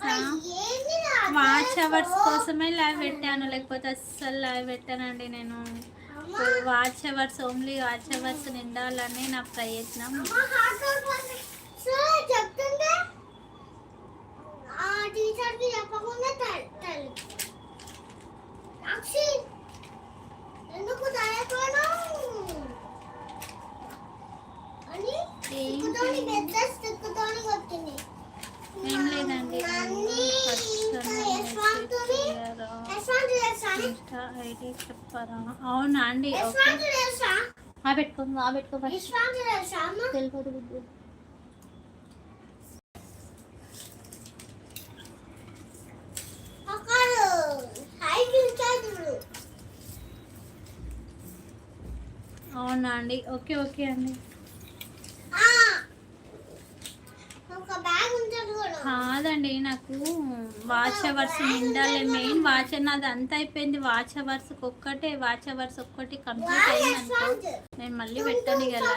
తెలుసా, watch hours కోసమే live పెట్టాను, లేకపోతే అస్సలు లైవ్ పెట్టానండి నేను. Watch hours, only watch hours నిండాలని నా ప్రయత్నం. ఏం లేదండి, ఐడి చెప్పారా? అవునా అండి, ఓకే. పెట్టుకో తెలియదు. అవునా అండి, ఓకే ఓకే అండి. కాదండి, నాకు వాచ్ అవర్స్ నిండాలి. మెయిన్ వాచ్ నాది అంత అయిపోయింది. వాచ్ అవర్స్ ఒక్కటి కంప్లీట్ అయింది అనుకో, నేను మళ్ళీ పెట్టాను కదా.